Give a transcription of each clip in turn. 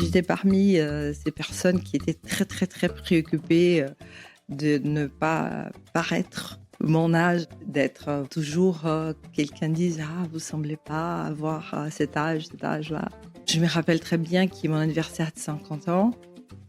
J'étais parmi ces personnes qui étaient très, très, très préoccupées de ne pas paraître mon âge, d'être toujours quelqu'un dise « Ah, vous semblez pas avoir cet âge-là ». Je me rappelle très bien qu'il est mon anniversaire de 50 ans.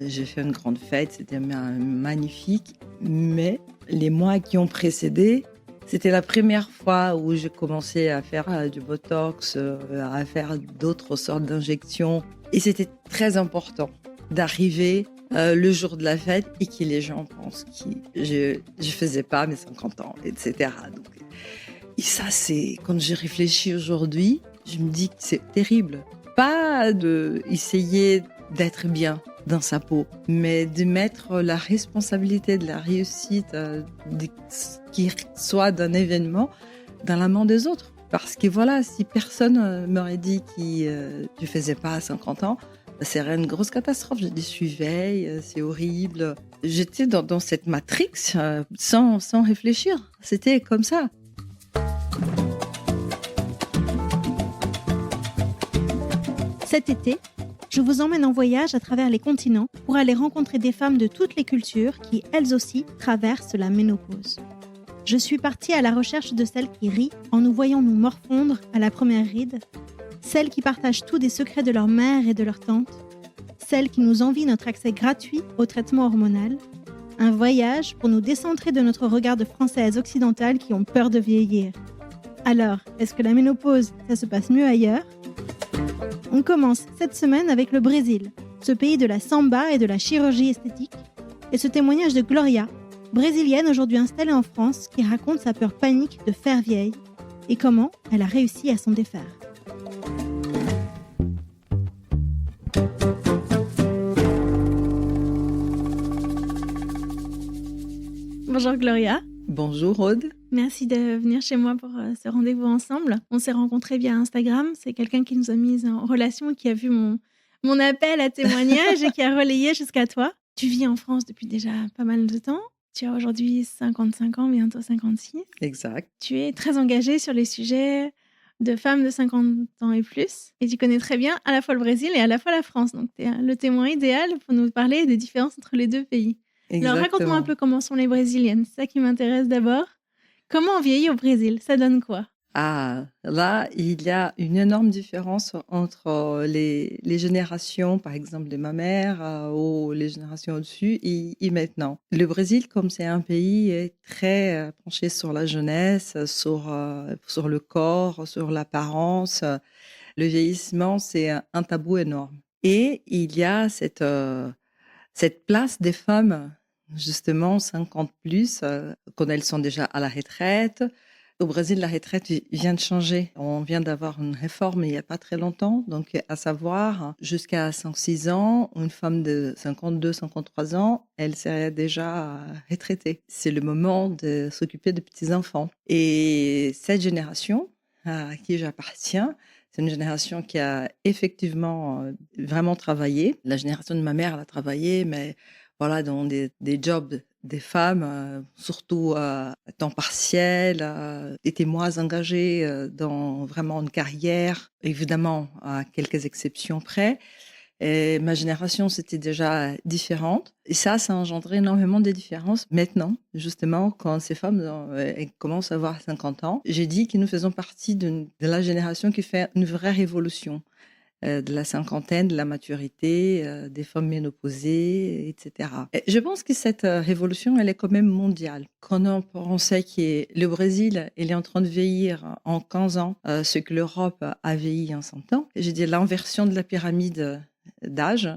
J'ai fait une grande fête, c'était magnifique. Mais les mois qui ont précédé, c'était la première fois où j'ai commencé à faire du botox, à faire d'autres sortes d'injections. Et c'était très important d'arriver le jour de la fête et que les gens pensent que je faisais pas mes 50 ans, etc. Donc, et ça, c'est quand j'y réfléchis aujourd'hui, je me dis que c'est terrible. Pas d'essayer d'être bien dans sa peau, mais de mettre la responsabilité de la réussite, qui soit d'un événement, dans la main des autres. Parce que voilà, si personne m'aurait dit que je faisais pas à 50 ans, ça serait une grosse catastrophe. J'ai des suiveilles, c'est horrible. J'étais dans cette matrix sans réfléchir. C'était comme ça. Cet été, je vous emmène en voyage à travers les continents pour aller rencontrer des femmes de toutes les cultures qui, elles aussi, traversent la ménopause. Je suis partie à la recherche de celles qui rient en nous voyant nous morfondre à la première ride, celles qui partagent tous des secrets de leur mère et de leur tante, celles qui nous envient notre accès gratuit au traitement hormonal, un voyage pour nous décentrer de notre regard de Françaises occidentales qui ont peur de vieillir. Alors, est-ce que la ménopause, ça se passe mieux ailleurs ? On commence cette semaine avec le Brésil, ce pays de la samba et de la chirurgie esthétique, et ce témoignage de Gloria, brésilienne aujourd'hui installée en France, qui raconte sa peur panique de faire vieille et comment elle a réussi à s'en défaire. Bonjour Gloria. Bonjour Aude. Merci de venir chez moi pour ce rendez-vous ensemble. On s'est rencontrés via Instagram. C'est quelqu'un qui nous a mis en relation et qui a vu mon appel à témoignage et qui a relayé jusqu'à toi. Tu vis en France depuis déjà pas mal de temps. Tu as aujourd'hui 55 ans, bientôt 56. Exact. Tu es très engagée sur les sujets de femmes de 50 ans et plus. Et tu connais très bien à la fois le Brésil et à la fois la France. Donc, tu es le témoin idéal pour nous parler des différences entre les deux pays. Exactement. Alors, raconte-moi un peu comment sont les Brésiliennes. C'est ça qui m'intéresse d'abord. Comment on vieillit au Brésil ? Ça donne quoi ? Ah, là, il y a une énorme différence entre les générations, par exemple de ma mère, ou les générations au-dessus et maintenant. Le Brésil, comme c'est un pays très penché sur la jeunesse, sur le corps, sur l'apparence, le vieillissement, c'est un tabou énorme. Et il y a cette place des femmes, justement 50 plus, quand elles sont déjà à la retraite. Au Brésil, la retraite vient de changer. On vient d'avoir une réforme il n'y a pas très longtemps. Donc, à savoir, jusqu'à 106 ans, une femme de 52, 53 ans, elle serait déjà retraitée. C'est le moment de s'occuper de petits-enfants. Et cette génération à qui j'appartiens, c'est une génération qui a effectivement vraiment travaillé. La génération de ma mère, elle a travaillé, mais voilà, dans des jobs des femmes, surtout à temps partiel, étaient moins engagées dans vraiment une carrière, évidemment à quelques exceptions près. Et ma génération, c'était déjà différente. Et ça a engendré énormément de différences. Maintenant, justement, quand ces femmes elles commencent à avoir 50 ans, j'ai dit que nous faisons partie de la génération qui fait une vraie révolution. De la cinquantaine, de la maturité, des femmes ménopausées, etc. Et je pense que cette révolution, elle est quand même mondiale. Quand on pensait que le Brésil, il est en train de vieillir en 15 ans, ce que l'Europe a vieilli en 100 ans, j'ai dit l'inversion de la pyramide d'âge,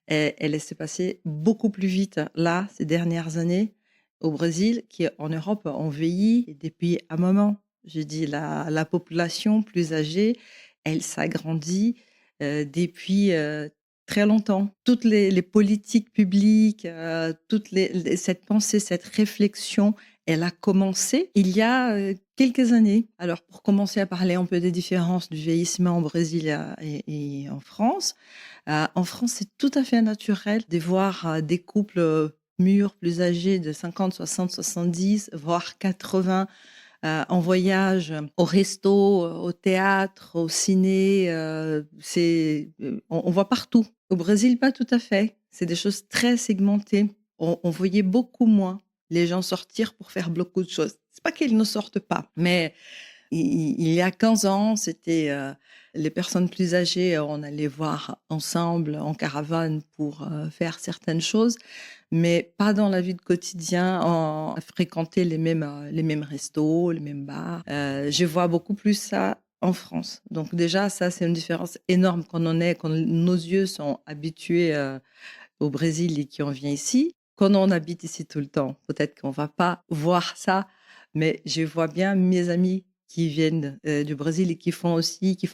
elle s'est passée beaucoup plus vite là, ces dernières années, au Brésil, qu'en Europe, on vieillit depuis un moment. J'ai dit la population plus âgée, elle s'agrandit depuis très longtemps. Toutes les politiques publiques, cette pensée, cette réflexion, elle a commencé il y a quelques années. Alors, pour commencer à parler un peu des différences du vieillissement au Brésil et en France c'est tout à fait naturel de voir des couples mûrs, plus âgés de 50, 60, 70, voire 80 en voyage, au resto, au théâtre, au ciné. On voit partout. Au Brésil, pas tout à fait. C'est des choses très segmentées. On voyait beaucoup moins les gens sortir pour faire beaucoup de choses. C'est pas qu'ils ne sortent pas, mais il y a 15 ans, c'était les personnes plus âgées, on allait voir ensemble en caravane pour faire certaines choses, mais pas dans la vie de quotidien, à fréquenter les mêmes restos, les mêmes bars. Je vois beaucoup plus ça en France. Donc déjà, ça, c'est une différence énorme quand nos yeux sont habitués au Brésil et qu'on vient ici. Quand on habite ici tout le temps, peut-être qu'on va pas voir ça, mais je vois bien mes amis qui viennent du Brésil et qui font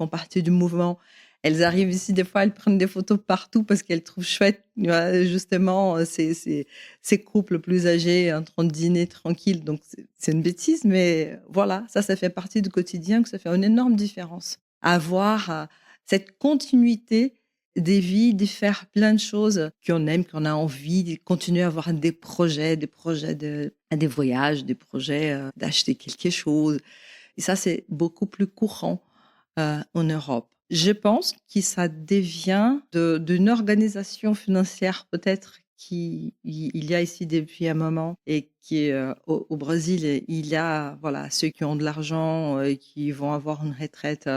partie du mouvement. Elles arrivent ici, des fois, elles prennent des photos partout parce qu'elles trouvent chouette, justement, ces couples plus âgés en train de dîner tranquille. Donc, c'est une bêtise, mais voilà, ça fait partie du quotidien, que ça fait une énorme différence. Avoir cette continuité des vies, de faire plein de choses qu'on aime, qu'on a envie, de continuer à avoir des projets des voyages, des projets d'acheter quelque chose. Et ça, c'est beaucoup plus courant en Europe. Je pense que ça devient d'une organisation financière peut-être il y a ici depuis un moment et qui au Brésil, il y a voilà ceux qui ont de l'argent qui vont avoir une retraite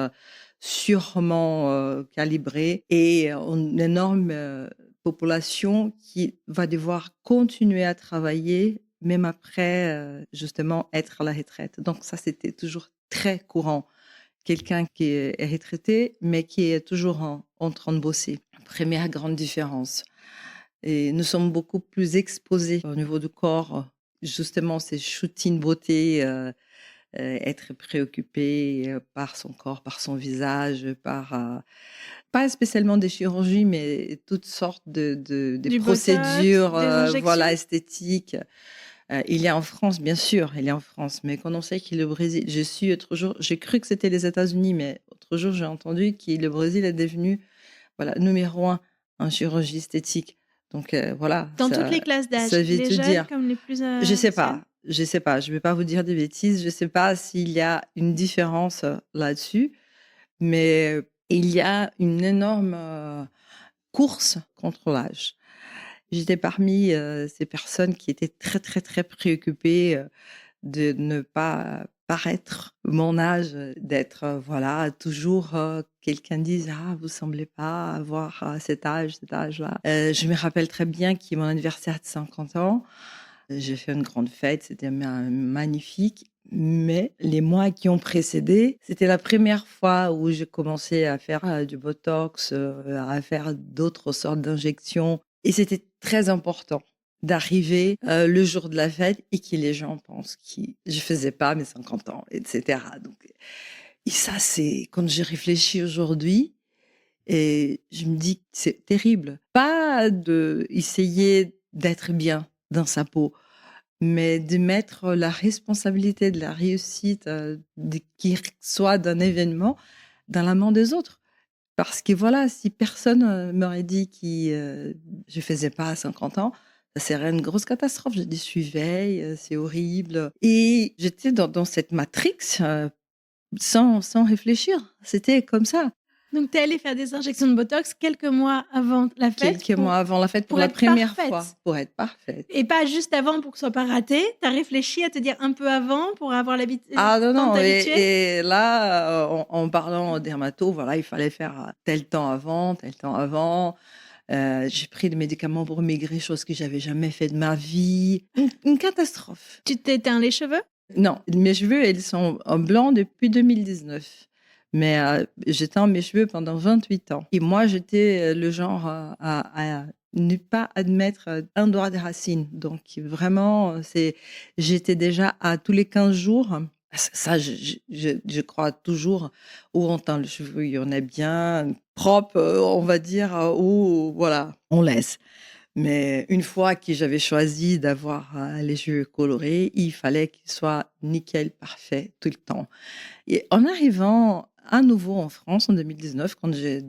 sûrement calibrée et une énorme population qui va devoir continuer à travailler même après justement être à la retraite. Donc ça, c'était toujours très courant. Quelqu'un qui est retraité, mais qui est toujours en train de bosser. Première grande différence. Et nous sommes beaucoup plus exposés au niveau du corps. Justement, ces shootings beauté, être préoccupé par son corps, par son visage, pas spécialement des chirurgies, mais toutes sortes des Du botox, procédures des voilà, injections? esthétiques. Il y a en France, bien sûr, il y a en France, mais quand on sait qu'il est le Brésil, autre jour, j'ai cru que c'était les États-Unis, mais autre jour, j'ai entendu que le Brésil est devenu, voilà, numéro un en chirurgie esthétique. Donc voilà, Dans toutes les classes d'âge, ça veut les tout jeunes dire. comme les plus Je sais anciennes? pas, je sais pas, je vais pas vous dire des bêtises, je sais pas s'il y a une différence là-dessus, mais il y a une énorme course contre l'âge. J'étais parmi ces personnes qui étaient très, très, très préoccupées de ne pas paraître mon âge, d'être, voilà, toujours quelqu'un dise: «Ah, vous semblez pas avoir cet âge-là». Je me rappelle très bien qu'il y a mon anniversaire de 50 ans. J'ai fait une grande fête, c'était magnifique. Mais les mois qui ont précédé, c'était la première fois où j'ai commencé à faire du botox, à faire d'autres sortes d'injections. Et c'était très important d'arriver le jour de la fête et que les gens pensent que je faisais pas mes 50 ans, etc. Donc, et ça, c'est quand j'y réfléchis aujourd'hui, et je me dis que c'est terrible. Pas de essayer d'être bien dans sa peau, mais de mettre la responsabilité de la réussite, qui soit d'un événement, dans la main des autres. Parce que voilà, si personne m'aurait dit que je faisais pas à 50 ans, ça serait une grosse catastrophe. Je dis, je suis veille, c'est horrible. Et j'étais dans cette matrix sans réfléchir. C'était comme ça. Donc tu es allée faire des injections de botox quelques mois avant la fête Quelques mois avant la fête, pour la être première fois, parfaite pour être parfaite. et pas juste avant pour que ce soit pas raté? Tu as réfléchi à te dire un peu avant pour avoir Ah non, temps de non, t'habituer? et là, en parlant au dermato, voilà, il fallait faire tel temps avant, tel temps avant. J'ai pris des médicaments pour maigrir, chose que j'avais jamais fait de ma vie. Une catastrophe. Tu t'éteins les cheveux? Non, mes cheveux, ils sont en blanc depuis 2019. Mais j'éteins mes cheveux pendant 28 ans. Et moi, j'étais le genre à ne pas admettre un doigt de racine. Donc vraiment, j'étais déjà à tous les 15 jours. Ça, je crois toujours, où on teint le cheveu, il y en a bien propre, on va dire, ou voilà, on laisse. Mais une fois que j'avais choisi d'avoir les cheveux colorés, il fallait qu'ils soient nickel, parfait, tout le temps. Et en arrivant à nouveau en France en 2019, quand je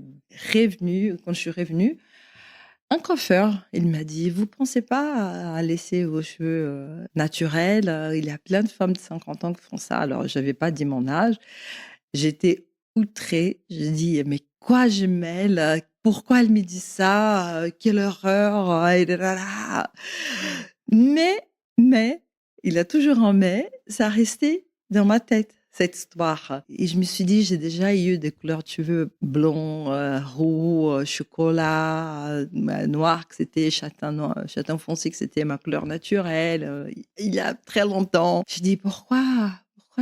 suis revenue, Un coiffeur, il m'a dit: «Vous pensez pas à laisser vos cheveux, naturels? Il y a plein de femmes de 50 ans qui font ça». Alors j'avais pas dit mon âge. J'étais outrée. J'ai dit: «Mais quoi je mêle? Pourquoi elle me dit ça? Quelle horreur!» et là là là. Mais mais, il a toujours un mais, ça restait dans ma tête, cette histoire et je me suis dit: «J'ai déjà eu des couleurs de cheveux blonds, roux, chocolat, noir que c'était châtain foncé que c'était ma couleur naturelle, il y a très longtemps». J'ai dit: Pourquoi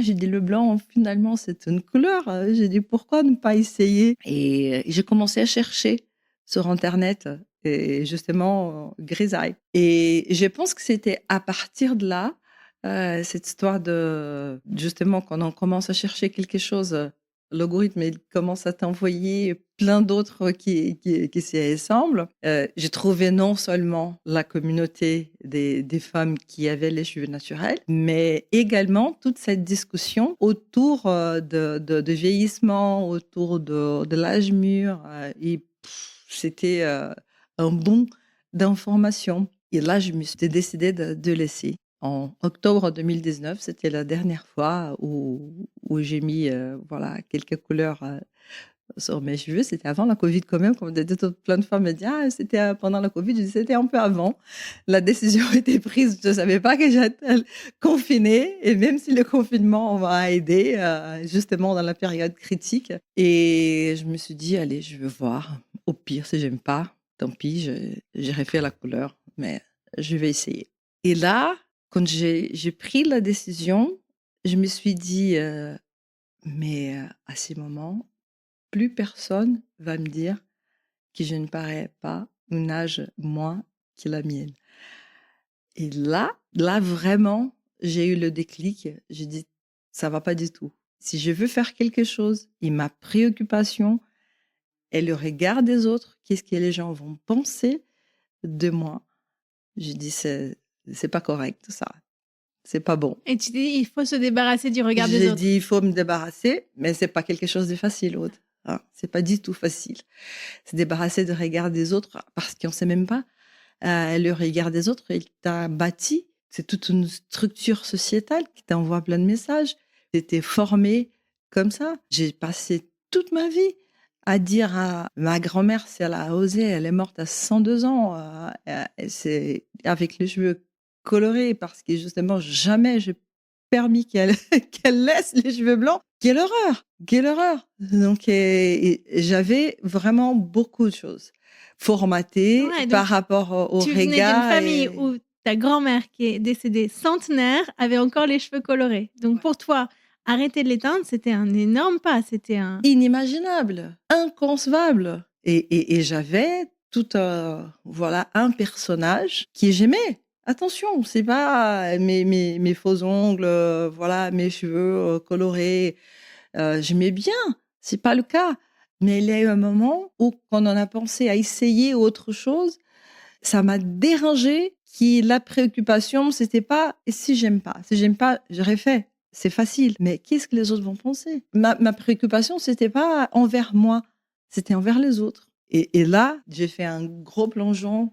j'ai dit le blanc finalement c'est une couleur?» J'ai dit: «Pourquoi ne pas essayer?» et j'ai commencé à chercher sur internet et justement, grisaille et je pense que c'était à partir de là, cette histoire de justement quand on commence à chercher quelque chose, l'algorithme il commence à t'envoyer plein d'autres qui s'y ressemblent. J'ai trouvé non seulement la communauté des femmes qui avaient les cheveux naturels, mais également toute cette discussion autour, de vieillissement, autour de l'âge mûr, et c'était, un bond d'informations et là, je me suis décidée de laisser. En octobre 2019, c'était la dernière fois où j'ai mis, voilà, quelques couleurs, sur mes cheveux. C'était avant la covid quand même, comme plein de femmes me disent: «Ah, c'était, pendant la covid». Je dis: «C'était un peu avant». La décision était prise, je ne savais pas que j'allais être confinée et même si le confinement m'a aidée, justement dans la période critique et je me suis dit: «Allez, je veux voir. Au pire, si j'aime pas, tant pis, j'ai refait la couleur, mais je vais essayer». Et là, quand j'ai pris la décision, je me suis dit, «Mais, à ces moments, plus personne va me dire que je ne parais pas un âge moins que la mienne». Et là vraiment, j'ai eu le déclic. J'ai dit: «Ça va pas du tout. Si je veux faire quelque chose et ma préoccupation est le regard des autres, qu'est-ce que les gens vont penser de moi?» J'ai dit: C'est pas correct ça, c'est pas bon». Et tu dis, il faut se débarrasser du regard des J'ai autres. dit: «Il faut me débarrasser», mais c'est pas quelque chose de facile, Aude, hein. C'est pas du tout facile. Se débarrasser du regard des autres parce qu'on sait même pas, le regard des autres, il t'a bâti. C'est toute une structure sociétale qui t'envoie plein de messages. Tu étais formée comme ça. J'ai passé toute ma vie à dire à ma grand-mère, si elle a osé, elle est morte à 102 ans, c'est avec les cheveux colorés parce que justement jamais j'ai permis qu'elle qu'elle laisse les cheveux blancs. Quelle horreur! Quelle horreur! Donc et j'avais vraiment beaucoup de choses formatées Ouais, donc par rapport au tu venais d'une regard famille et où ta grand-mère qui est décédée centenaire avait encore les cheveux colorés. Donc ouais. pour toi, arrêter de les teindre, c'était un énorme pas, c'était un Inimaginable, inconcevable et j'avais tout, voilà, un personnage qui j'aimais. Attention, c'est pas mes faux ongles, voilà, mes cheveux, colorés. J'aimais bien, c'est pas le cas. Mais il y a eu un moment où quand on a pensé à essayer autre chose, ça m'a dérangée, qui la préoccupation, c'était pas: «Et si j'aime pas?» Si j'aime pas, j'aurais fait. C'est facile, mais qu'est-ce que les autres vont penser? Ma préoccupation, c'était pas envers moi, c'était envers les autres et là, j'ai fait un gros plongeon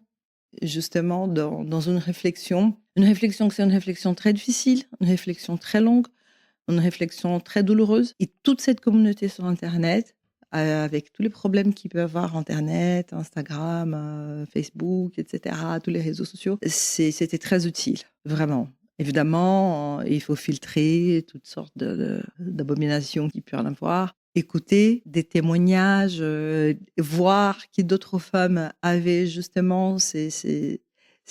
justement dans une réflexion que c'est une réflexion très difficile, une réflexion très longue, une réflexion très douloureuse et toute cette communauté sur internet, avec tous les problèmes qu'il peut y avoir internet, Instagram, Facebook et cetera, tous les réseaux sociaux, c'était très utile, vraiment. Évidemment, il faut filtrer toutes sortes d'abominations qu'il peut y en avoir. Écouter des témoignages, voir que d'autres femmes avaient justement ces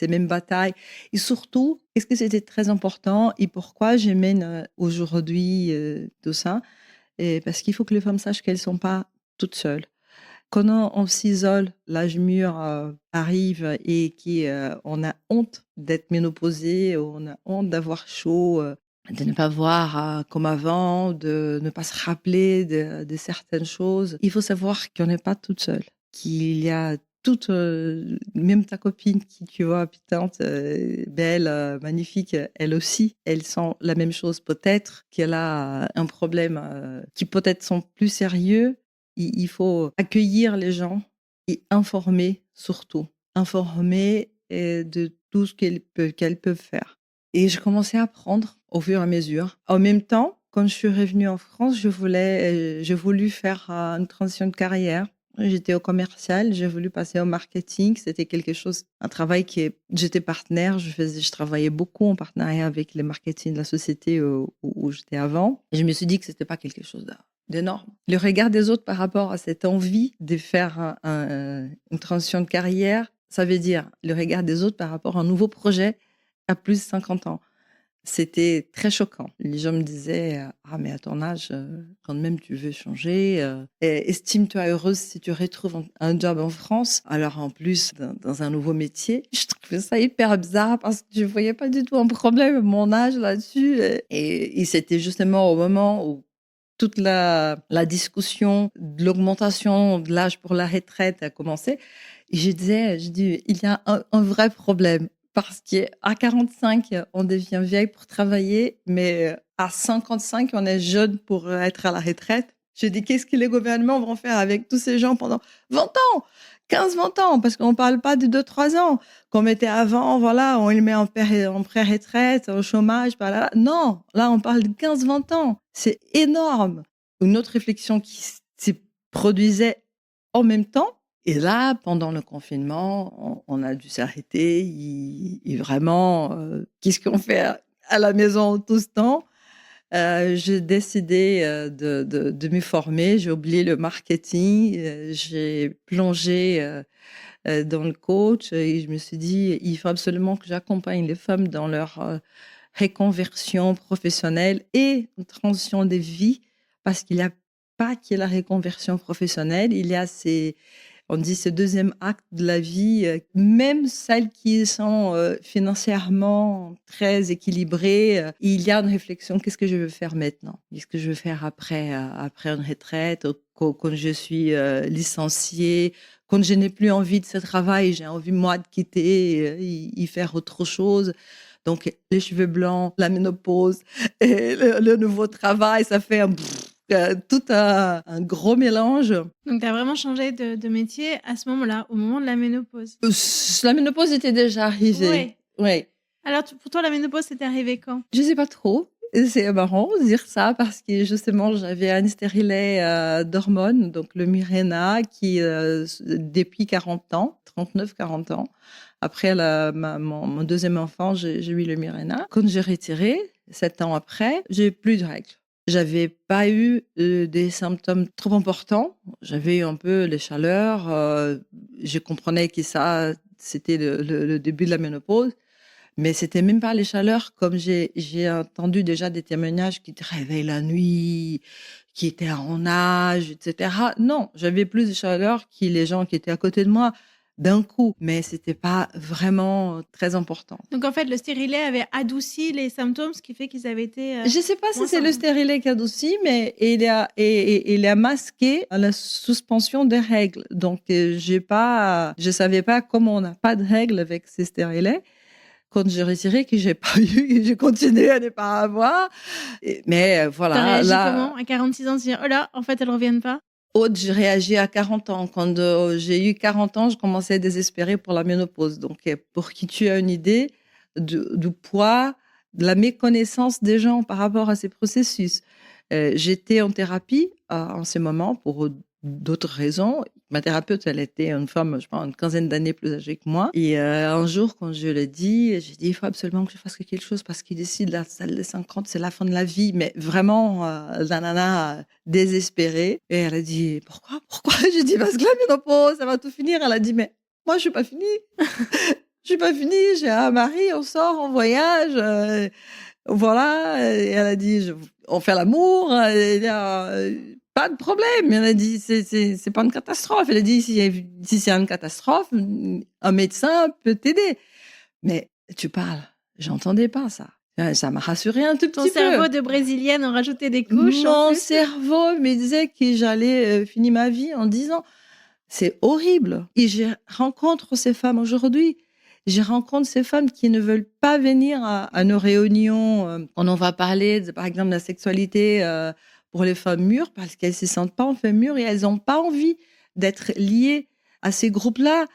mêmes batailles et surtout, qu'est-ce que c'était très important et pourquoi je mène, aujourd'hui, tout ça? Et parce qu'il faut que les femmes sachent qu'elles sont pas toutes seules. Quand on s'isole, l'âge mûr, arrive et on a honte d'être ménopausée, on a honte d'avoir chaud, de ne pas voir, comme avant, de ne pas se rappeler de certaines choses. Il faut savoir qu'on n'est pas toute seule, qu'il y a toute, même ta copine qui tu vois pitante, belle, magnifique, elle aussi, elle sent la même chose. Peut-être qu'elle a un problème, qui peut-être sont plus sérieux. Il faut accueillir les gens et informer surtout. informées de tout ce qu'elles peuvent faire. Et je commençais à apprendre au fur et à mesure. En même temps, quand je suis revenue en France, j'ai voulu faire une transition de carrière. J'étais au commercial, j'ai voulu passer au marketing. C'était quelque chose, un travail j'étais partenaire, je travaillais beaucoup en partenariat avec les marketing de la société où j'étais avant. Et je me suis dit que c'était pas quelque chose d'énorme. Le regard des autres par rapport à cette envie de faire une transition de carrière, ça veut dire le regard des autres par rapport à un nouveau projet à plus de 50 ans. C'était très choquant. Les gens me disaient ah mais à ton âge, quand même tu veux changer, estime-toi heureuse si tu retrouves un job en France. Alors en plus dans un nouveau métier, je trouvais ça hyper bizarre parce que je voyais pas du tout un problème à mon âge là-dessus. Et c'était justement au moment où toute la discussion de l'augmentation de l'âge pour la retraite a commencé. Et je dis, il y a un vrai problème. Parce qu'à 45, on devient vieille pour travailler, mais à 55, on est jeune pour être à la retraite. Je dis, qu'est-ce que les gouvernements vont faire avec tous ces gens pendant 20 ans, 15-20 ans, parce qu'on ne parle pas de 2-3 ans. Comme était avant, voilà, on le met en pré-retraite, au chômage, là. Non, là, on parle de 15-20 ans. C'est énorme. Une autre réflexion qui se produisait en même temps. Et là, pendant le confinement, on a dû s'arrêter. Et vraiment, qu'est-ce qu'on fait à la maison tout ce temps? J'ai décidé de me former. J'ai oublié le marketing. J'ai plongé dans le coach et je me suis dit, il faut absolument que j'accompagne les femmes dans leur reconversion professionnelle et transition de vie parce qu'il n'y a pas que la reconversion professionnelle, il y a on dit ce deuxième acte de la vie, même celles qui sont financièrement très équilibrées, il y a une réflexion, qu'est-ce que je veux faire maintenant? Qu'est-ce que je veux faire après une retraite, quand je suis licenciée, quand je n'ai plus envie de ce travail, j'ai envie, moi, de quitter y faire autre chose. Donc, les cheveux blancs, la ménopause et le nouveau travail, ça fait tout un gros mélange. Donc, tu as vraiment changé de métier à ce moment-là, au moment de la ménopause. La ménopause était déjà arrivée. Ouais. Alors, pour toi, la ménopause, c'était arrivé quand? Je sais pas trop. C'est marrant de dire ça parce que justement, j'avais un stérilet d'hormones, donc le Mirena, qui depuis 40 ans, 39-40 ans, après mon deuxième enfant, j'ai eu le Mirena. Quand j'ai retiré, 7 ans après, j'ai plus de règles. J'avais pas eu des symptômes trop importants. J'avais eu un peu les chaleurs. Je comprenais que ça, c'était le début de la ménopause. Mais c'était même pas les chaleurs, comme j'ai entendu déjà des témoignages qui te réveillent la nuit, qui étaient en âge, etc. Non, j'avais plus de chaleur que les gens qui étaient à côté de moi d'un coup, mais c'était pas vraiment très important. Donc en fait, le stérilet avait adouci les symptômes, ce qui fait qu'ils avaient été. Je sais pas si c'est le stérilet qui adoucit, mais il a masqué la suspension des règles. Donc je savais pas comment on n'a pas de règles avec ces stérilets. Quand j'ai retiré, que j'ai pas eu, j'ai continué à ne pas avoir. Mais voilà. T'as réagi comment à 46 ans, de dire oh là, en fait, elles reviennent pas? J'ai réagi à 40 ans. Quand j'ai eu 40 ans, je commençais à désespérer pour la ménopause. Donc, pour que tu aies une idée du poids, de la méconnaissance des gens par rapport à ces processus. J'étais en thérapie en ce moment pour d'autres raisons. Ma thérapeute, elle était une femme, je pense, une quinzaine d'années plus âgée que moi. Et un jour, quand je l'ai dit, j'ai dit, il faut absolument que je fasse quelque chose parce qu'il décide, la salle des 50, c'est la fin de la vie. Mais vraiment, la nana désespérée. Et elle a dit, pourquoi? J'ai dit, parce que la ménopause, ça va tout finir. Elle a dit, mais moi, je suis pas finie. Je suis pas finie. J'ai un mari, on sort, on voyage. Voilà. Et elle a dit, on fait l'amour. Pas de problème. Elle a dit, c'est pas une catastrophe. Elle a dit, si c'est une catastrophe, un médecin peut t'aider. Mais tu parles, j'entendais pas ça. Ça m'a rassurée un tout petit peu. Ton cerveau de brésilienne en rajoutait des couches. Mon cerveau me disait que j'allais finir ma vie en 10 ans. C'est horrible. Et je rencontre ces femmes aujourd'hui. Je rencontre ces femmes qui ne veulent pas venir à nos réunions. On en va parler, par exemple, de la sexualité pour les femmes mûres parce qu'elles ne se sentent pas en femmes mûres et elles n'ont pas envie d'être liées à ces groupes-là.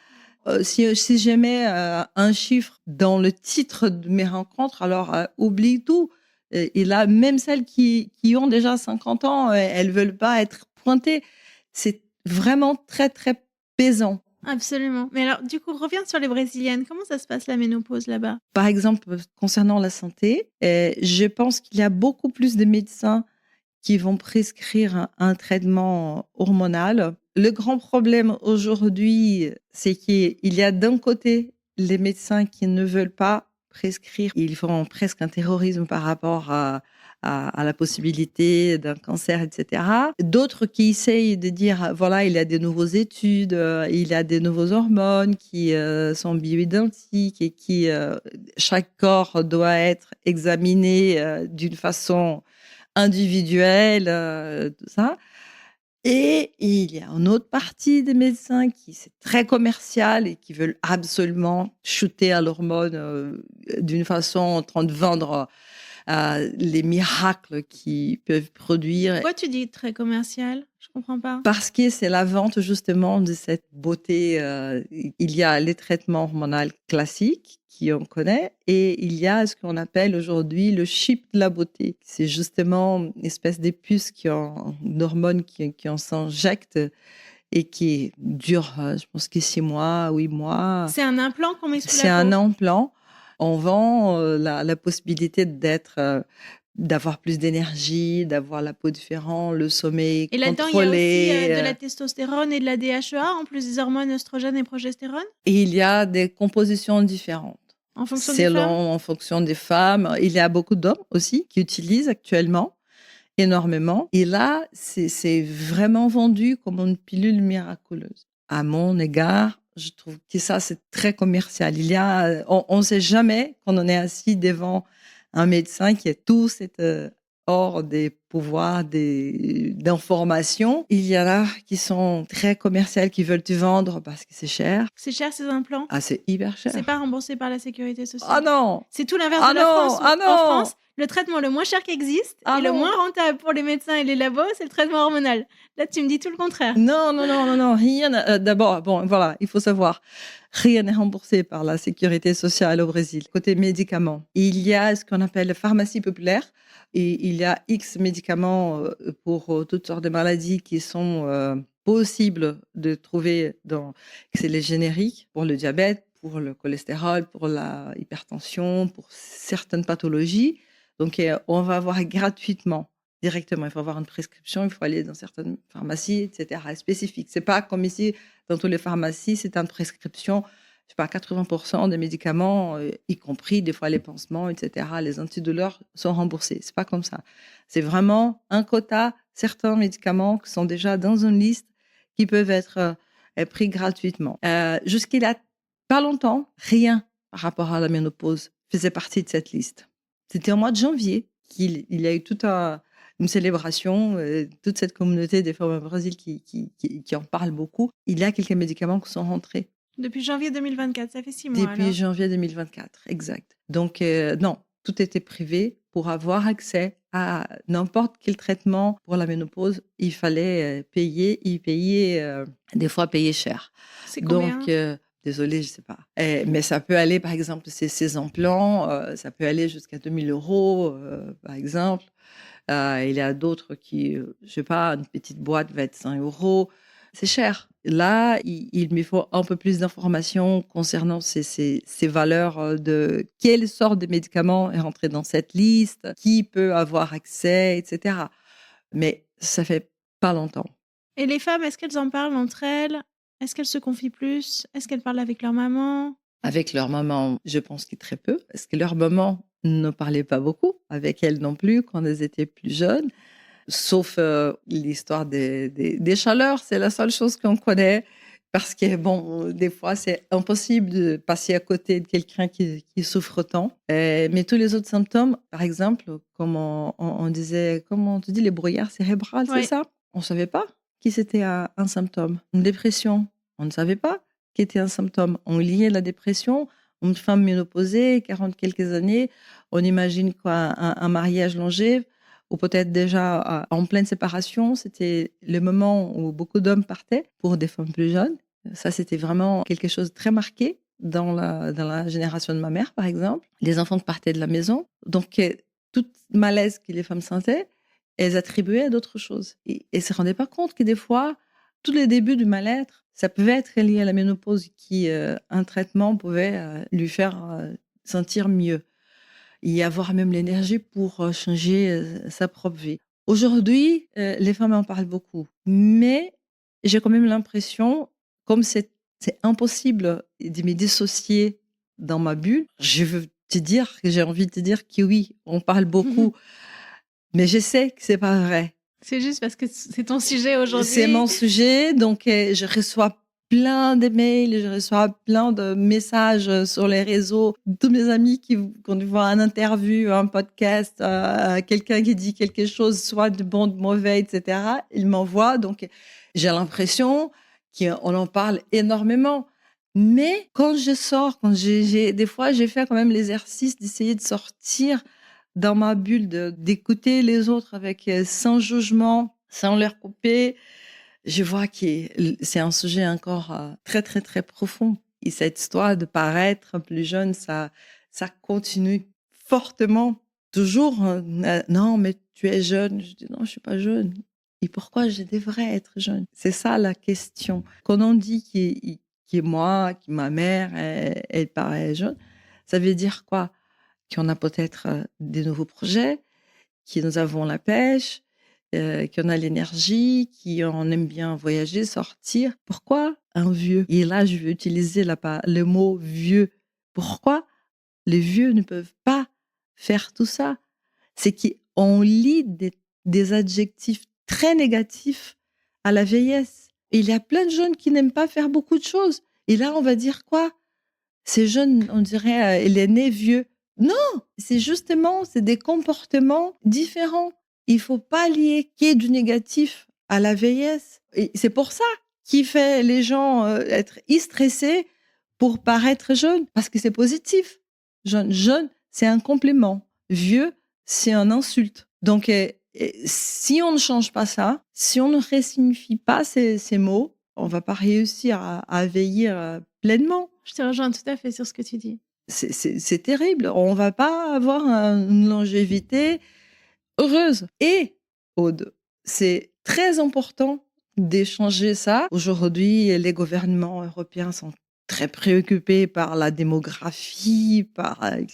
Si je mets un chiffre dans le titre de mes rencontres, alors oublie tout. Et là, même celles qui ont déjà 50 ans, elles veulent pas être pointées. C'est vraiment très, très pesant. Absolument. Mais alors, du coup, reviens sur les Brésiliennes. Comment ça se passe la ménopause là-bas? Par exemple, concernant la santé, je pense qu'il y a beaucoup plus de médecins qui vont prescrire un traitement hormonal. Le grand problème aujourd'hui, c'est qu'il y a d'un côté les médecins qui ne veulent pas prescrire. Ils font presque un terrorisme par rapport à la possibilité d'un cancer, etc. D'autres qui essayent de dire, voilà, il y a des nouvelles études, il y a des nouvelles hormones qui sont bioidentiques et qui, chaque corps doit être examiné d'une façon individuelle, tout ça. Et il y a une autre partie des médecins qui c'est très commercial et qui veulent absolument shooter à l'hormone d'une façon en train de vendre les miracles qu'ils peuvent produire. Pourquoi tu dis très commercial? Je comprends pas. Parce que c'est la vente justement de cette beauté. Il y a les traitements hormonaux classiques qu'on connaît et il y a ce qu'on appelle aujourd'hui le chip de la beauté. C'est justement une espèce de puce qui ont une hormone qui en s'injecte et qui dure, je pense que 6 mois, 8 mois. C'est un implant qu'on met sous C'est la peau? un implant. On vend la possibilité d'avoir plus d'énergie, d'avoir la peau différente, le sommeil Et là-dedans, il y a aussi de la testostérone et de la DHEA, en plus des hormones œstrogène et progestérone? Et il y a des compositions différentes. En fonction des femmes? En fonction des femmes. Il y a beaucoup d'hommes aussi qui utilisent actuellement énormément. Et là, c'est vraiment vendu comme une pilule miraculeuse. À mon égard, je trouve que ça, c'est très commercial. On ne sait jamais quand on est assis devant un médecin qui a tout cet hors des pouvoirs d'information. Il y en a qui sont très commerciales, qui veulent te vendre parce que c'est cher. C'est cher ces implants? Ah, c'est hyper cher. C'est pas remboursé par la sécurité sociale? Ah non! C'est tout l'inverse Ah de la non! France. Ah non! En France, le traitement le moins cher qui existe Ah et le non! moins rentable pour les médecins et les labos, c'est le traitement hormonal. Là, tu me dis tout le contraire. Non, rien. D'abord, bon, voilà, il faut savoir, rien n'est remboursé par la sécurité sociale au Brésil. Côté médicaments, il y a ce qu'on appelle la pharmacie populaire et il y a X médicaments pour toutes sortes de maladies qui sont possibles de trouver c'est les génériques pour le diabète, pour le cholestérol, pour la hypertension, pour certaines pathologies. Donc, on va avoir gratuitement. Directement, il faut avoir une prescription, il faut aller dans certaines pharmacies, etc., spécifiques. C'est pas comme ici, dans toutes les pharmacies, c'est une prescription, je sais pas, 80% des médicaments, y compris des fois les pansements, etc., les antidouleurs sont remboursés. C'est pas comme ça. C'est vraiment un quota, certains médicaments qui sont déjà dans une liste qui peuvent être pris gratuitement. Jusqu'il y a pas longtemps, rien par rapport à la ménopause faisait partie de cette liste. C'était au mois de janvier qu'il y a eu une célébration, toute cette communauté des femmes au Brésil qui en parle beaucoup. Il y a quelques médicaments qui sont rentrés. Depuis janvier 2024, ça fait 6 mois. Depuis janvier 2024, exact. Donc, non, tout était privé. Pour avoir accès à n'importe quel traitement pour la ménopause, il fallait payer, des fois payer cher. C'est combien? Donc, désolée, je sais pas. Mais ça peut aller, par exemple, ces implants, ça peut aller jusqu'à 2000 €, par exemple. Il y a d'autres qui, je sais pas, une petite boîte va être 5 €. C'est cher. Là, il me faut un peu plus d'informations concernant ces valeurs de quelle sorte de médicament est rentré dans cette liste, qui peut avoir accès, etc. Mais ça fait pas longtemps. Et les femmes, est-ce qu'elles en parlent entre elles? Est-ce qu'elles se confient plus? Est-ce qu'elles parlent avec leur maman? Avec leur maman, je pense que très peu, parce que leur maman ne parlait pas beaucoup avec elles non plus quand elles étaient plus jeunes. Sauf l'histoire des chaleurs, c'est la seule chose qu'on connaît. Parce que, bon, des fois, c'est impossible de passer à côté de quelqu'un qui souffre tant. Mais tous les autres symptômes, par exemple, comme on disait, comment on te dit, les brouillards cérébrales, Ouais. c'est ça? On ne savait pas que c'était un symptôme. Une dépression, on ne savait pas qu'était un symptôme. On liait la dépression, une femme ménopausée, 40 quelques années, on imagine quoi, un mariage longé, ou peut-être déjà en pleine séparation. C'était le moment où beaucoup d'hommes partaient pour des femmes plus jeunes. Ça, c'était vraiment quelque chose de très marqué dans la génération de ma mère, par exemple. Les enfants qui partaient de la maison. Donc, toute malaise que les femmes sentaient, elles attribuaient à d'autres choses. Et elles ne se rendaient pas compte que des fois, tous les débuts du mal-être, ça pouvait être lié à la ménopause, un traitement pouvait lui faire sentir mieux et avoir même l'énergie pour changer sa propre vie. Aujourd'hui, les femmes en parlent beaucoup, mais j'ai quand même l'impression, comme c'est impossible de me dissocier dans ma bulle, j'ai envie de te dire que oui, on parle beaucoup, mais je sais que c'est pas vrai. C'est juste parce que c'est ton sujet C'est aujourd'hui. mon sujet, donc je reçois plein de mails, je reçois plein de messages sur les réseaux. Tous mes amis quand ils voient un interview, un podcast, quelqu'un qui dit quelque chose, soit de bon, de mauvais, etc., ils m'envoient. Donc, j'ai l'impression qu'on en parle énormément. Mais quand je sors, des fois, j'ai fait quand même l'exercice d'essayer de sortir dans ma bulle, d'écouter les autres avec sans jugement, sans leur couper. Je vois que c'est un sujet encore très, très, très profond. Et cette histoire de paraître plus jeune, ça continue fortement. Toujours, non, mais tu es jeune. Je dis, non, je suis pas jeune. Et pourquoi je devrais être jeune? C'est ça la question. Quand on dit que ma mère, elle paraît jeune, ça veut dire quoi? Qu'on a peut-être des nouveaux projets, que nous avons la pêche, qu'on a l'énergie, qu'on aime bien voyager, sortir. Pourquoi un vieux? Et là, je vais utiliser le mot vieux. Pourquoi les vieux ne peuvent pas faire tout ça? C'est qu'on lie des adjectifs très négatifs à la vieillesse. Et il y a plein de jeunes qui n'aiment pas faire beaucoup de choses. Et là, on va dire quoi? Ces jeunes, on dirait, il est né vieux. Non, c'est des comportements différents. Il faut pas lier qu'il y ait du négatif à la vieillesse. Et c'est pour ça qui fait les gens être stressés pour paraître jeunes, parce que c'est positif. Jeune, c'est un complément. Vieux, c'est un insulte. Donc, si on ne change pas ça, si on ne resignifie pas ces mots, on va pas réussir à vieillir pleinement. Je te rejoins tout à fait sur ce que tu dis. C'est terrible. On va pas avoir une longévité heureuse. Et, Aude, c'est très important d'échanger ça. Aujourd'hui, les gouvernements européens sont très préoccupés par la démographie,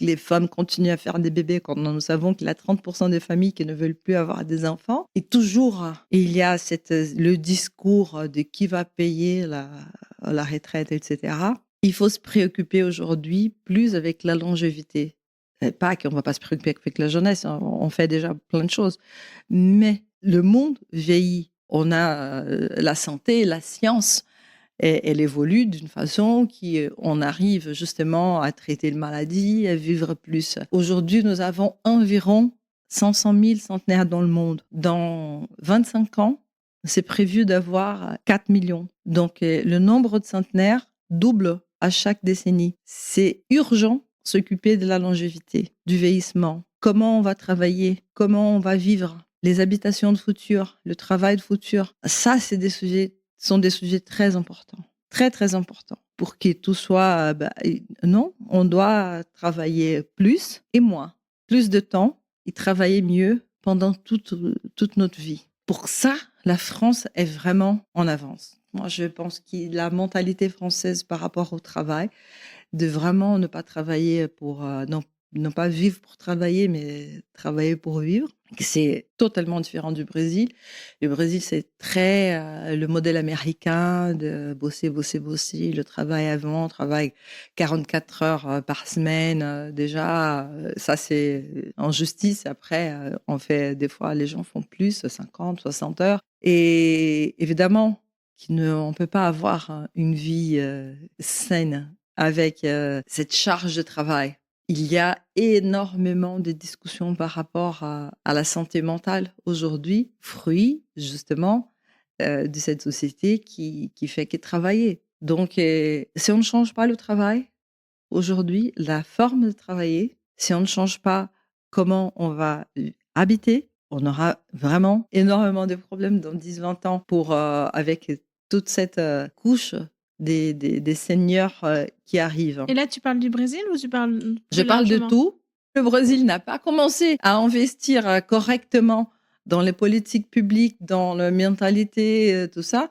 les femmes continuent à faire des bébés quand nous savons qu'il y a 30% des familles qui ne veulent plus avoir des enfants. Et toujours, il y a le discours de qui va payer la retraite, etc. Il faut se préoccuper aujourd'hui plus avec la longévité. Pas qu'on ne va pas se préoccuper avec la jeunesse, on fait déjà plein de choses. Mais le monde vieillit. On a la santé, la science, elle évolue d'une façon on arrive justement à traiter les maladies, à vivre plus. Aujourd'hui, nous avons environ 500 000 centenaires dans le monde. Dans 25 ans, c'est prévu d'avoir 4 millions. Donc, le nombre de centenaires double à chaque décennie. C'est urgent s'occuper de la longévité, du vieillissement. Comment on va travailler, comment on va vivre, les habitations de futur, le travail de futur. Ça, sont des sujets très importants, très, très importants. Pour que tout soit... non, on doit travailler plus et moins, plus de temps et travailler mieux pendant toute notre vie. Pour ça, la France est vraiment en avance. Moi, je pense que la mentalité française par rapport au travail, de vraiment ne pas travailler non pas vivre pour travailler, mais travailler pour vivre. C'est totalement différent du Brésil. Le Brésil, c'est très le modèle américain de bosser, bosser, bosser. Le travail 44 heures par semaine. Déjà, ça, c'est en justice. Après, des fois, les gens font plus, 50, 60 heures. Et évidemment, on ne peut pas avoir une vie saine avec cette charge de travail. Il y a énormément de discussions par rapport à la santé mentale aujourd'hui, fruit justement de cette société qui fait que travailler. Donc, si on ne change pas le travail aujourd'hui, la forme de travailler, si on ne change pas comment on va habiter, on aura vraiment énormément de problèmes dans 10-20 ans avec toute cette couche des seigneurs qui arrivent. Et là, tu parles du Brésil ou tu parles Je parle de tout. Le Brésil n'a pas commencé à investir correctement dans les politiques publiques, dans la mentalité, tout ça.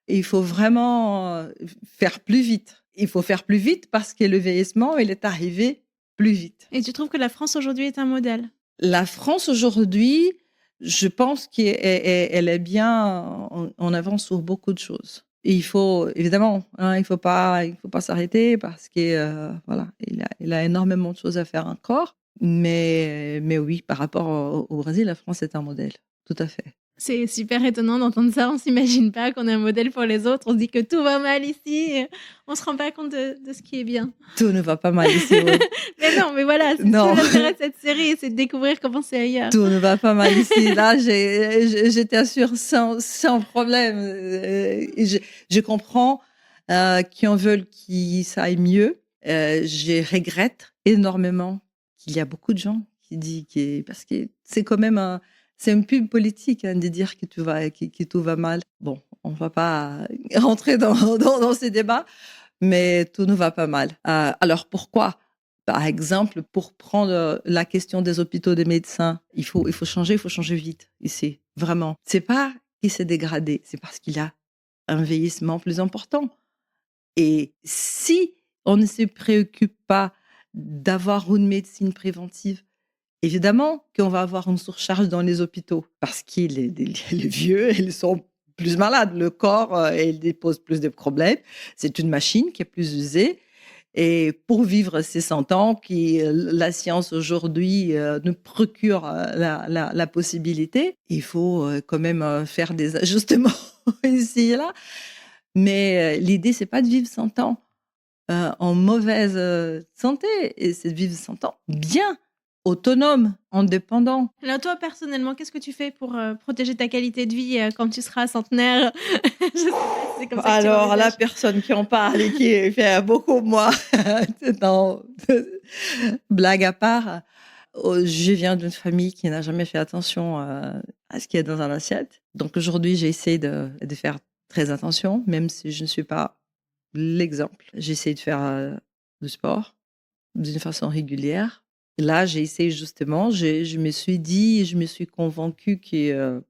Il faut vraiment faire plus vite. Il faut faire plus vite parce que le vieillissement, il est arrivé plus vite. Et tu trouves que la France aujourd'hui est un modèle? La France aujourd'hui, je pense qu'elle est bien en avance sur beaucoup de choses. Et il faut, évidemment, il faut pas s'arrêter parce que voilà, il a énormément de choses à faire encore. Mais oui, par rapport au Brésil, la France est un modèle, tout à fait. C'est super étonnant d'entendre ça. On s'imagine pas qu'on est un modèle pour les autres. On se dit que tout va mal ici. On se rend pas compte de ce qui est bien. Tout ne va pas mal ici. Oui. Mais non, mais voilà, c'est tout l'intérêt de cette série, c'est de découvrir comment c'est ailleurs. Tout ne va pas mal ici. Là, je t'assure, sans problème. Je comprends qui en veulent qu'il ça aille mieux. Je regrette énormément qu'il y a beaucoup de gens qui disent parce que c'est quand même c'est une pub politique de dire que tout va mal. Bon, on va pas rentrer dans ces débats, mais tout ne va pas mal. Alors pourquoi? Par exemple, pour prendre la question des hôpitaux, des médecins, il faut changer vite ici, vraiment. C'est pas qu'il s'est dégradé, c'est parce qu'il y a un vieillissement plus important. Et si on ne se préoccupe pas d'avoir une médecine préventive, évidemment qu'on va avoir une surcharge dans les hôpitaux parce que les vieux, ils sont plus malades. Le corps, il dépose plus de problèmes. C'est une machine qui est plus usée. Et pour vivre ces 100 ans, la science aujourd'hui nous procure la possibilité, il faut quand même faire des ajustements ici et là. Mais l'idée, c'est pas de vivre 100 ans en mauvaise santé, et c'est de vivre 100 ans bien, autonome, indépendant. Alors toi, personnellement, qu'est-ce que tu fais pour protéger ta qualité de vie quand tu seras centenaire? Je sais pas si c'est comme ça que Alors, la personne qui en parle et qui fait beaucoup moi, non, blague à part, je viens d'une famille qui n'a jamais fait attention à ce qu'il y a dans un assiette. Donc aujourd'hui, j'essaie de faire très attention, même si je ne suis pas l'exemple. J'essaie de faire du sport d'une façon régulière. Là, j'ai essayé justement, je me suis dit, je me suis convaincue que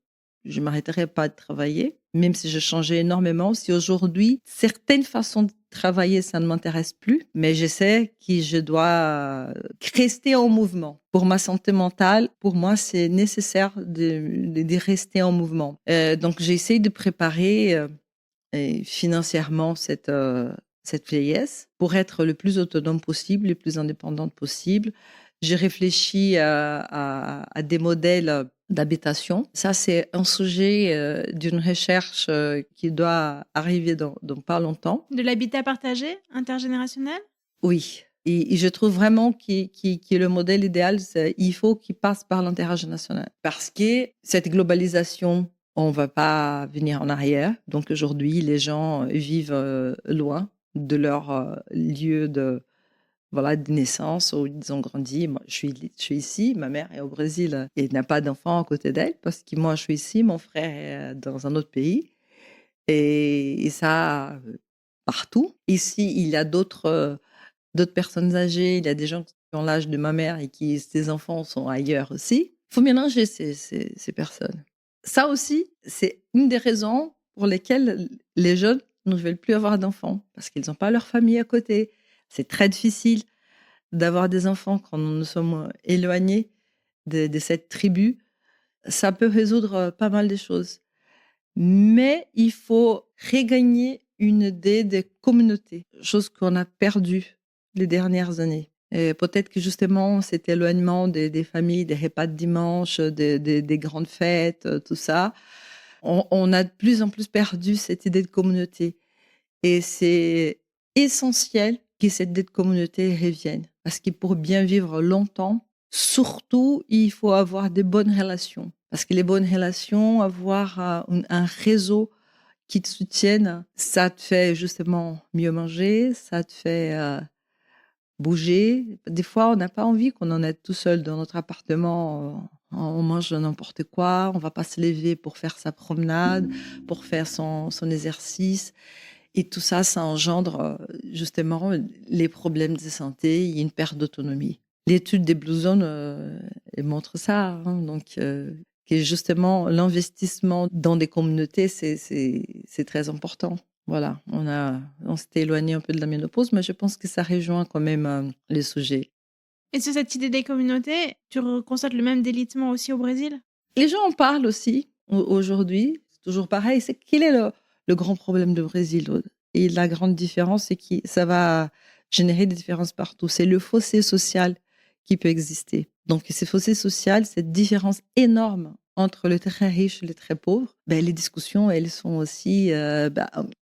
je ne m'arrêterai pas de travailler, même si je changeais énormément. Si aujourd'hui, certaines façons de travailler, ça ne m'intéresse plus, mais je sais que je dois rester en mouvement. Pour ma santé mentale, pour moi, c'est nécessaire de rester en mouvement. Donc, j'essaie de préparer financièrement cette vieillesse pour être le plus autonome possible, le plus indépendante possible. J'ai réfléchi à des modèles d'habitation. Ça, c'est un sujet d'une recherche qui doit arriver dans pas longtemps. De l'habitat partagé, intergénérationnel? Oui. Et je trouve vraiment que le modèle idéal, il faut qu'il passe par l'intergénérationnel. Parce que cette globalisation, on ne va pas venir en arrière. Donc aujourd'hui, les gens vivent loin de leur lieu de naissance où ils ont grandi. Moi, je suis ici, ma mère est au Brésil et n'a pas d'enfant à côté d'elle parce que moi, je suis ici, mon frère est dans un autre pays. Et ça, partout. Ici, il y a d'autres personnes âgées, il y a des gens qui ont l'âge de ma mère et qui, ses enfants sont ailleurs aussi. Il faut mélanger ces personnes. Ça aussi, c'est une des raisons pour lesquelles les jeunes ne veulent plus avoir d'enfants parce qu'ils n'ont pas leur famille à côté. C'est très difficile d'avoir des enfants quand nous sommes éloignés de cette tribu. Ça peut résoudre pas mal de choses. Mais il faut regagner une idée de communauté, chose qu'on a perdue les dernières années. Et peut-être que justement, cet éloignement des familles, des repas de dimanche, des grandes fêtes, tout ça, on a de plus en plus perdu cette idée de communauté. Et c'est essentiel que cette idée de communauté revienne. Parce que pour bien vivre longtemps, surtout, il faut avoir de bonnes relations. Parce que les bonnes relations, avoir un réseau qui te soutienne, ça te fait justement mieux manger, ça te fait bouger. Des fois, on n'a pas envie qu'on en est tout seul dans notre appartement. On mange n'importe quoi, on va pas se lever pour faire sa promenade, pour faire son exercice. Et tout ça, ça engendre justement les problèmes de santé et une perte d'autonomie. L'étude des Blue Zones elle montre ça, hein, donc que justement l'investissement dans des communautés, c'est très important. Voilà, on s'était éloigné un peu de la ménopause, mais je pense que ça rejoint quand même les sujets. Et sur cette idée des communautés, tu constates le même délitement aussi au Brésil? Les gens en parlent aussi aujourd'hui, c'est toujours pareil. C'est quel est le grand problème du Brésil? Et la grande différence, c'est que ça va générer des différences partout. C'est le fossé social qui peut exister. Donc, ce fossé social, cette différence énorme entre le très riche et le très pauvre, ben, les discussions, elles sont aussi...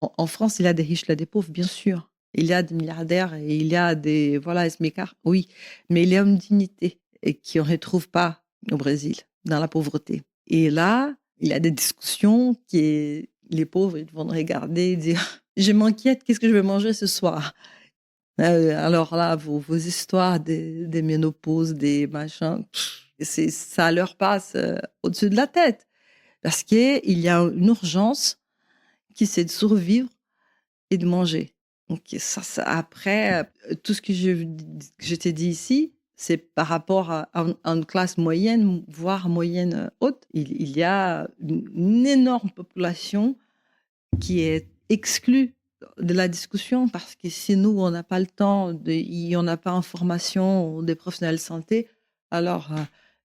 en France, il y a des riches, il y a des pauvres, bien sûr. Il y a des milliardaires et il y a des... Voilà, smicards, oui. Mais il y a une dignité et qu'on ne retrouve pas au Brésil, dans la pauvreté. Et là, il y a des discussions qui les pauvres ils vont regarder et dire je m'inquiète, qu'est-ce que je vais manger ce soir? Alors là, vos histoires des ménopauses, des machins, ça leur passe au-dessus de la tête. Parce qu'il y a une urgence qui c'est de survivre et de manger. Donc ça après, tout ce que je t'ai dit ici, c'est par rapport à une classe moyenne, voire moyenne haute. Il y a une énorme population qui est exclue de la discussion parce que si nous, on n'a pas le temps, on n'a pas information des professionnels de santé, alors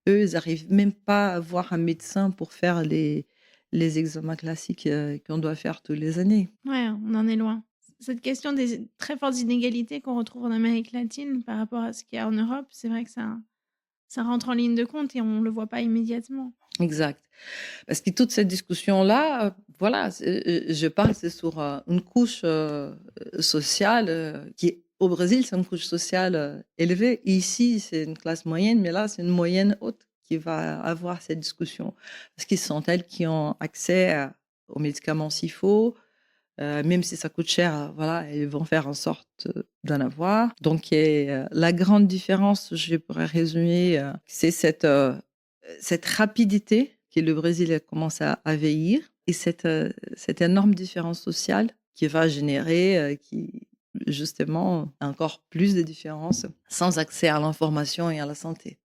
eux, ils n'arrivent même pas à voir un médecin pour faire les examens classiques qu'on doit faire tous les années. Ouais, on en est loin. Cette question des très fortes inégalités qu'on retrouve en Amérique latine par rapport à ce qu'il y a en Europe, c'est vrai que ça rentre en ligne de compte et on ne le voit pas immédiatement. Exact. Parce que toute cette discussion-là, voilà, je parle, c'est sur une couche sociale qui, au Brésil, c'est une couche sociale élevée. Ici, c'est une classe moyenne, mais là, c'est une moyenne haute qui va avoir cette discussion. Parce qu'ils sont elles qui ont accès aux médicaments s'il faut, même si ça coûte cher, voilà, ils vont faire en sorte d'en avoir. Donc, la grande différence, je pourrais résumer, c'est cette rapidité que le Brésil commence à vieillir et cette énorme différence sociale qui va générer qui, justement encore plus de différences sans accès à l'information et à la santé.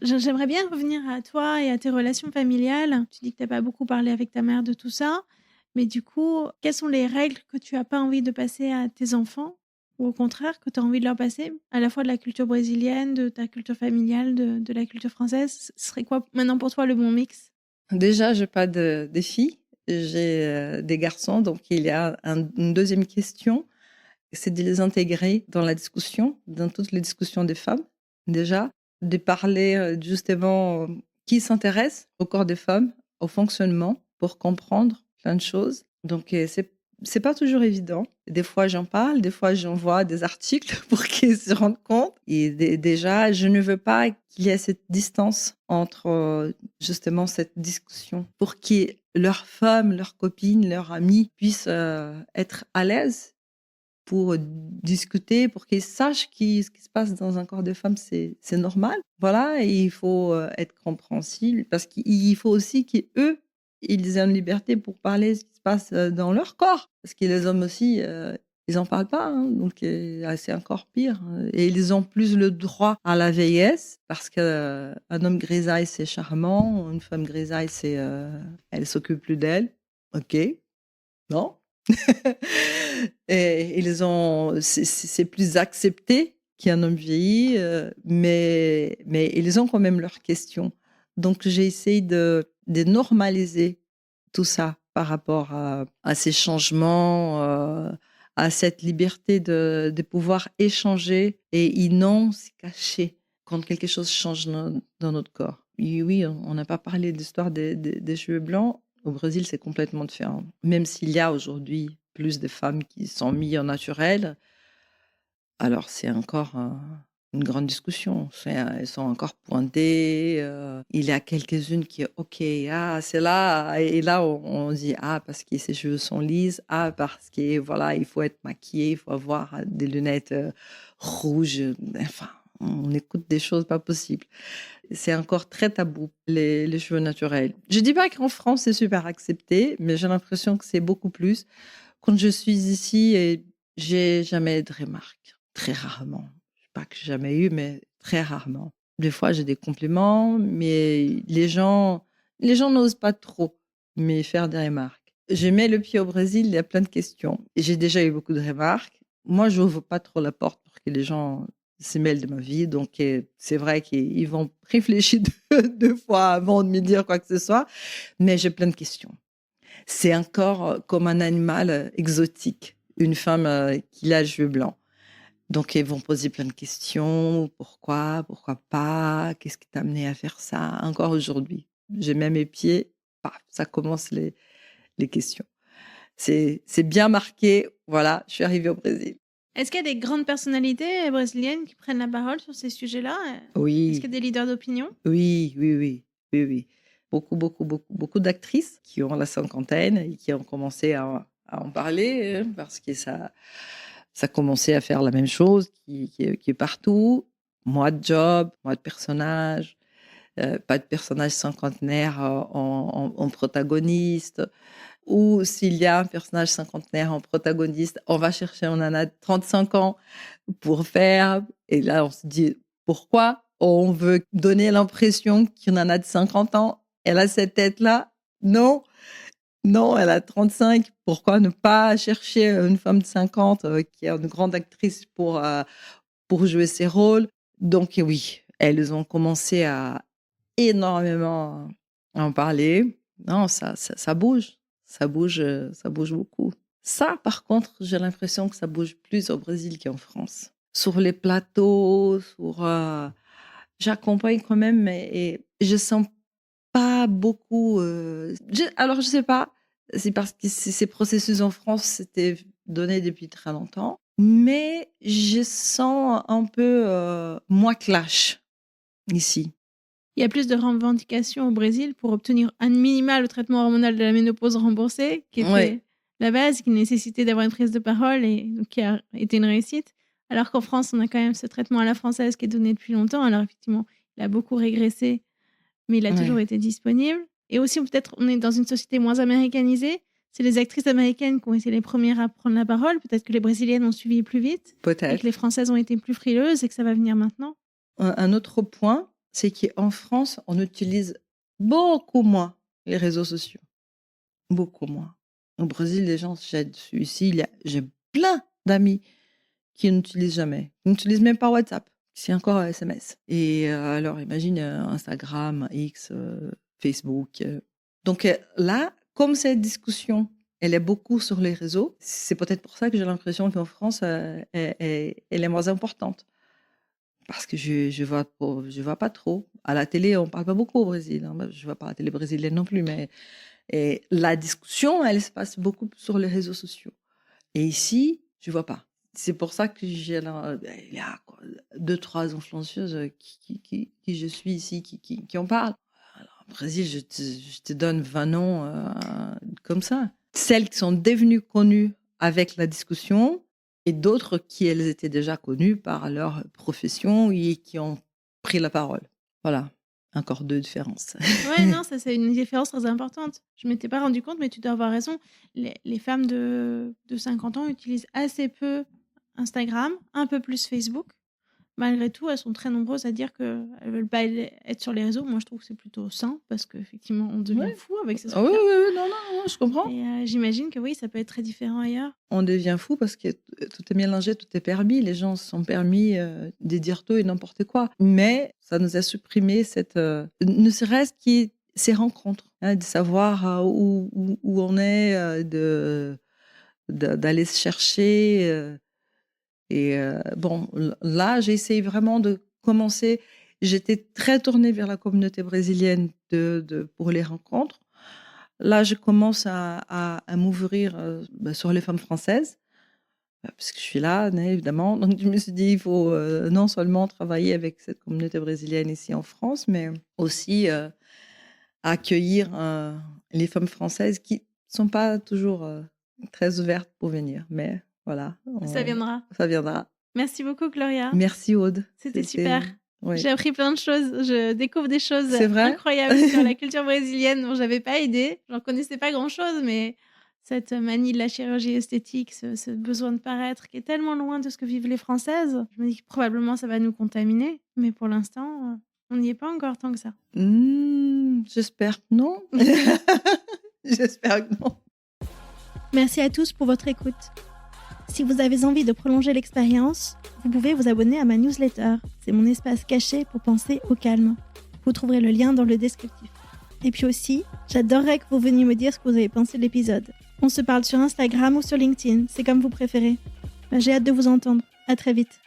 J'aimerais bien revenir à toi et à tes relations familiales. Tu dis que tu n'as pas beaucoup parlé avec ta mère de tout ça, mais du coup, quelles sont les règles que tu n'as pas envie de passer à tes enfants ou au contraire que tu as envie de leur passer, à la fois de la culture brésilienne, de ta culture familiale, de la culture française? Ce serait quoi maintenant pour toi le bon mix? Déjà, j'ai pas de filles, j'ai des garçons, donc il y a une deuxième question, c'est de les intégrer dans la discussion, dans toutes les discussions des femmes, déjà, de parler justement qui s'intéresse au corps des femmes, au fonctionnement, pour comprendre plein de choses. Donc, c'est pas toujours évident. Des fois, j'en parle, des fois, j'envoie des articles pour qu'ils se rendent compte. Et déjà, je ne veux pas qu'il y ait cette distance entre justement cette discussion pour que leurs femmes, leurs copines, leurs amis puissent être à l'aise pour discuter, pour qu'ils sachent ce qui se passe dans un corps de femme, c'est normal. Voilà, et il faut être compréhensible parce qu'il faut aussi qu'eux, ils aient une liberté pour parler de ce qui se passe dans leur corps. Parce que les hommes aussi, ils n'en parlent pas, hein, donc c'est encore pire. Et ils ont plus le droit à la vieillesse parce qu'un homme grisaille, c'est charmant, une femme grisaille, elle s'occupe plus d'elle. Ok, non? Et c'est plus accepté qu'un homme vieilli, mais ils ont quand même leurs questions. Donc j'ai essayé de normaliser tout ça par rapport à ces changements, à cette liberté de pouvoir échanger et non se cacher quand quelque chose change dans notre corps. Et oui, on n'a pas parlé de l'histoire des cheveux blancs. Au Brésil, c'est complètement différent. Même s'il y a aujourd'hui plus de femmes qui sont mises en naturel, alors c'est encore une grande discussion. Elles sont encore pointées. Il y a quelques-unes qui, OK, ah, c'est là. Et là, on dit, ah, parce que ses cheveux sont lisses. Ah, parce que, voilà, il faut être maquillé, il faut avoir des lunettes rouges. Enfin, on écoute des choses pas possibles. C'est encore très tabou, les cheveux naturels. Je dis pas qu'en France, c'est super accepté, mais j'ai l'impression que c'est beaucoup plus Quand je suis ici, j'ai jamais de remarques, très rarement. Je sais pas que j'ai jamais eu, mais très rarement. Des fois, j'ai des compliments, mais les gens n'osent pas trop me faire des remarques. Je mets le pied au Brésil, il y a plein de questions. J'ai déjà eu beaucoup de remarques. Moi, je n'ouvre pas trop la porte pour que les gens se mêlent de ma vie. Donc, c'est vrai qu'ils vont réfléchir deux fois avant de me dire quoi que ce soit. Mais j'ai plein de questions. C'est encore comme un animal exotique, une femme qui a les cheveux blancs. Donc, ils vont poser plein de questions. Pourquoi pas? Qu'est-ce qui t'a amené à faire ça? Encore aujourd'hui, j'ai même mes pieds, paf, ça commence les questions. C'est bien marqué. Voilà, je suis arrivée au Brésil. Est-ce qu'il y a des grandes personnalités brésiliennes qui prennent la parole sur ces sujets-là? Est-ce qu'il y a Oui, des leaders d'opinion? oui, oui, oui, oui, oui. Beaucoup, beaucoup, beaucoup, beaucoup d'actrices qui ont la cinquantaine et qui ont commencé à en parler parce que ça commençait à faire la même chose qui est partout. Moi de job, moi de personnage, pas de personnage cinquantenaire en protagoniste. Ou s'il y a un personnage cinquantenaire en protagoniste, on va chercher un nana de 35 ans pour faire. Et là, on se dit, pourquoi on veut donner l'impression qu'une nana de 50 ans, elle a cette tête-là? Non, non, elle a 35. Pourquoi ne pas chercher une femme de 50 qui est une grande actrice pour jouer ses rôles? Donc oui, elles ont commencé à énormément en parler. Non, ça bouge. Ça bouge beaucoup. Ça, par contre, j'ai l'impression que ça bouge plus au Brésil qu'en France. Sur les plateaux, j'accompagne quand même, et je sens pas beaucoup. Alors, je sais pas, c'est parce que ces processus en France, c'était donné depuis très longtemps, mais je sens un peu moins clash ici. Il y a plus de revendications au Brésil pour obtenir un minima le traitement hormonal de la ménopause remboursé, qui Ouais. était la base, qui nécessitait d'avoir une prise de parole et donc qui a été une réussite. Alors qu'en France, on a quand même ce traitement à la française qui est donné depuis longtemps. Alors effectivement, il a beaucoup régressé, mais il a toujours Ouais. été disponible. Et aussi, peut-être, on est dans une société moins américanisée. C'est les actrices américaines qui ont été les premières à prendre la parole. Peut-être que les brésiliennes ont suivi plus vite et Peut-être. que les françaises ont été plus frileuses et que ça va venir maintenant. Un autre point, c'est qu'en France, on utilise beaucoup moins les réseaux sociaux. Beaucoup moins. Au Brésil, les gens se jettent dessus. Ici, j'ai plein d'amis qui n'utilisent jamais. Ils n'utilisent même pas WhatsApp. C'est encore SMS. Et alors, imagine Instagram, X, Facebook. Donc là, comme cette discussion, elle est beaucoup sur les réseaux, c'est peut-être pour ça que j'ai l'impression qu'en France, elle est moins importante. Parce que je vois pas trop. À la télé, on parle pas beaucoup au Brésil, hein. Je vois pas la télé brésilienne non plus, mais la discussion, elle se passe beaucoup sur les réseaux sociaux. Et ici, je vois pas. C'est pour ça que il y a quoi, 2-3 influenceuses qui je suis ici, qui en parlent. Alors, au Brésil, je te donne 20 noms comme ça. Celles qui sont devenues connues avec la discussion et d'autres qui, elles, étaient déjà connues par leur profession et qui ont pris la parole. Voilà, encore 2 différences. Ouais, non, ça, c'est une différence très importante. Je m'étais pas rendu compte, mais tu dois avoir raison. Les femmes de 50 ans utilisent assez peu Instagram, un peu plus Facebook. Malgré tout, elles sont très nombreuses à dire qu'elles veulent pas être sur les réseaux. Moi, je trouve que c'est plutôt sain parce qu'effectivement, on devient Ouais. fou avec ces Ah oui, trucs-là. oui, oui, non, non, non, je comprends. Et j'imagine que oui, ça peut être très différent ailleurs. On devient fou parce que tout est mélangé, tout est permis. Les gens se sont permis de dire tout et n'importe quoi. Mais ça nous a supprimé ne serait-ce que ces rencontres, hein, de savoir où on est, d'aller se chercher. Bon, là, j'essaye vraiment de commencer. J'étais très tournée vers la communauté brésilienne pour les rencontres. Là, je commence à m'ouvrir sur les femmes françaises, parce que je suis là, né, évidemment. Donc, je me suis dit, il faut non seulement travailler avec cette communauté brésilienne ici en France, mais aussi accueillir les femmes françaises qui ne sont pas toujours très ouvertes pour venir. Mais voilà, Ça viendra. ça viendra. Merci beaucoup, Gloria. Merci, Aude. C'était super. Ouais. J'ai appris plein de choses. Je découvre des choses C'est vrai incroyables sur la culture brésilienne dont j'avais pas idée. J'en connaissais pas grand-chose, mais cette manie de la chirurgie esthétique, ce besoin de paraître qui est tellement loin de ce que vivent les Françaises. Je me dis que probablement ça va nous contaminer, mais pour l'instant, on n'y est pas encore tant que ça. J'espère que non. J'espère que non. Merci à tous pour votre écoute. Si vous avez envie de prolonger l'expérience, vous pouvez vous abonner à ma newsletter. C'est mon espace caché pour penser au calme. Vous trouverez le lien dans le descriptif. Et puis aussi, j'adorerais que vous veniez me dire ce que vous avez pensé de l'épisode. On se parle sur Instagram ou sur LinkedIn, c'est comme vous préférez. J'ai hâte de vous entendre. À très vite.